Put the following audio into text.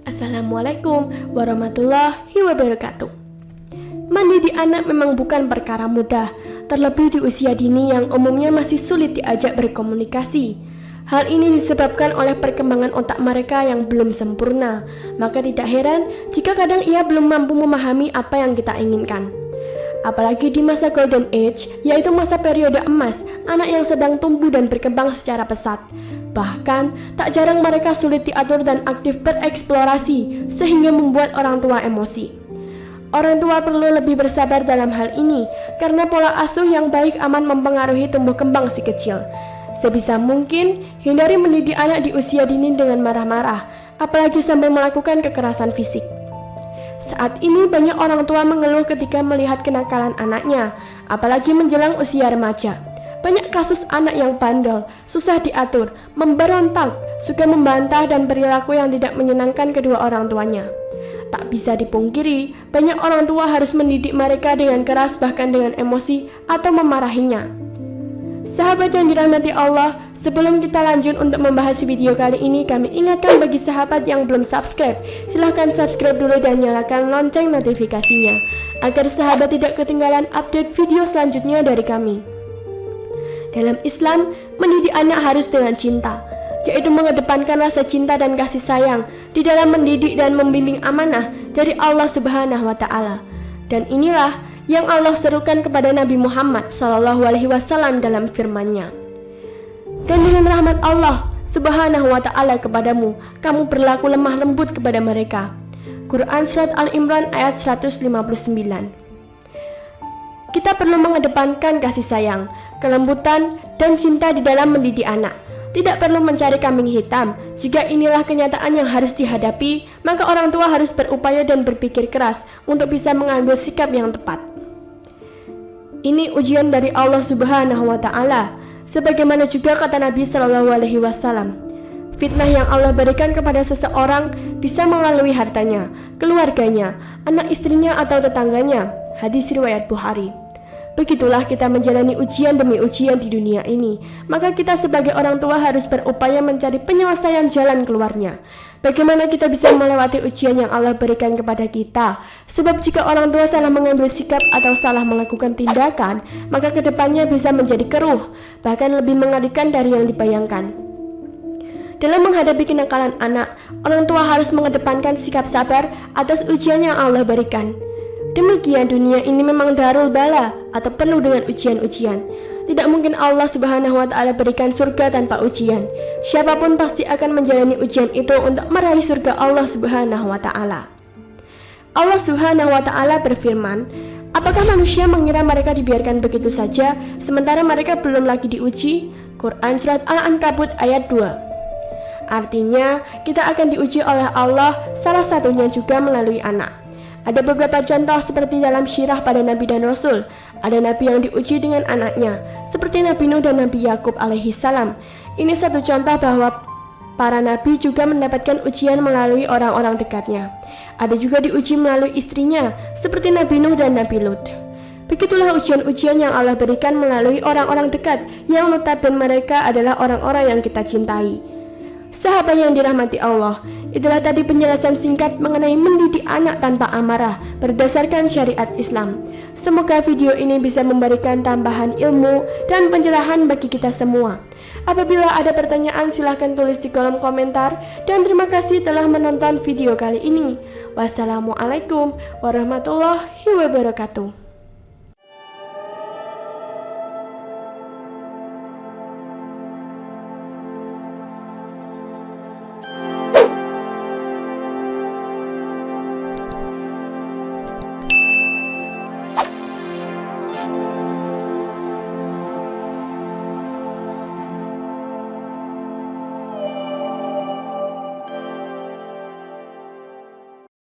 Assalamualaikum warahmatullahi wabarakatuh. Mendidik anak memang bukan perkara mudah, terlebih di usia dini yang umumnya masih sulit diajak berkomunikasi. Hal ini disebabkan oleh perkembangan otak mereka yang belum sempurna, maka tidak heran jika kadang ia belum mampu memahami apa yang kita inginkan. Apalagi di masa golden age, yaitu masa periode emas, anak yang sedang tumbuh dan berkembang secara pesat. Bahkan, tak jarang mereka sulit diatur dan aktif bereksplorasi, sehingga membuat orang tua emosi. Orang tua perlu lebih bersabar dalam hal ini, karena pola asuh yang baik aman mempengaruhi tumbuh kembang si kecil. Sebisa mungkin, hindari mendidik anak di usia dini dengan marah-marah, apalagi sambil melakukan kekerasan fisik. Saat ini banyak orang tua mengeluh ketika melihat kenakalan anaknya, apalagi menjelang usia remaja. Banyak kasus anak yang bandel, susah diatur, memberontak, suka membantah dan perilaku yang tidak menyenangkan kedua orang tuanya. Tak bisa dipungkiri, banyak orang tua harus mendidik mereka dengan keras bahkan dengan emosi atau memarahinya. Sahabat yang dirahmati Allah, sebelum kita lanjut untuk membahas video kali ini, kami ingatkan bagi sahabat yang belum subscribe, silahkan subscribe dulu dan nyalakan lonceng notifikasinya, agar sahabat tidak ketinggalan update video selanjutnya dari kami. Dalam Islam, mendidik anak harus dengan cinta, yaitu mengedepankan rasa cinta dan kasih sayang di dalam mendidik dan membimbing amanah dari Allah Subhanahu wa Ta'ala. Dan inilah yang Allah serukan kepada Nabi Muhammad SAW dalam firman-Nya. Dan dengan rahmat Allah Subhanahu wa Ta'ala kepadamu, kamu berlaku lemah lembut kepada mereka. Quran Surat Al-Imran ayat 159. Kita perlu mengedepankan kasih sayang, kelembutan, dan cinta di dalam mendidik anak. Tidak perlu mencari kambing hitam. Jika inilah kenyataan yang harus dihadapi, maka orang tua harus berupaya dan berpikir keras untuk bisa mengambil sikap yang tepat. Ini ujian dari Allah Subhanahu wa Ta'ala, sebagaimana juga kata Nabi SAW. Fitnah yang Allah berikan kepada seseorang bisa melalui hartanya, keluarganya, anak istrinya atau tetangganya. Hadis riwayat Bukhari. Begitulah kita menjalani ujian demi ujian di dunia ini. Maka kita sebagai orang tua harus berupaya mencari penyelesaian jalan keluarnya. Bagaimana kita bisa melewati ujian yang Allah berikan kepada kita? Sebab jika orang tua salah mengambil sikap atau salah melakukan tindakan, maka kedepannya bisa menjadi keruh, bahkan lebih mengerikan dari yang dibayangkan. Dalam menghadapi kenakalan anak, orang tua harus mengedepankan sikap sabar atas ujian yang Allah berikan. Demikian dunia ini memang darul bala atau penuh dengan ujian-ujian. Tidak mungkin Allah Subhanahu wa Ta'ala berikan surga tanpa ujian. Siapapun pasti akan menjalani ujian itu untuk meraih surga Allah Subhanahu wa Ta'ala. Allah Subhanahu wa Ta'ala berfirman, apakah manusia mengira mereka dibiarkan begitu saja sementara mereka belum lagi diuji? Quran Surat Al-Ankabut ayat 2. Artinya, kita akan diuji oleh Allah, salah satunya juga melalui anak. Ada beberapa contoh seperti dalam syirah pada Nabi dan Rasul. Ada Nabi yang diuji dengan anaknya, seperti Nabi Nuh dan Nabi Yakub alaihi salam. Ini satu contoh bahwa para Nabi juga mendapatkan ujian melalui orang-orang dekatnya. Ada juga diuji melalui istrinya, seperti Nabi Nuh dan Nabi Lut. Begitulah ujian-ujian yang Allah berikan melalui orang-orang dekat, yang notabene mereka adalah orang-orang yang kita cintai. Sahabat yang dirahmati Allah, itulah tadi penjelasan singkat mengenai mendidik anak tanpa amarah berdasarkan syariat Islam. Semoga video ini bisa memberikan tambahan ilmu dan pencerahan bagi kita semua. Apabila ada pertanyaan silahkan tulis di kolom komentar. Dan terima kasih telah menonton video kali ini. Wassalamualaikum warahmatullahi wabarakatuh.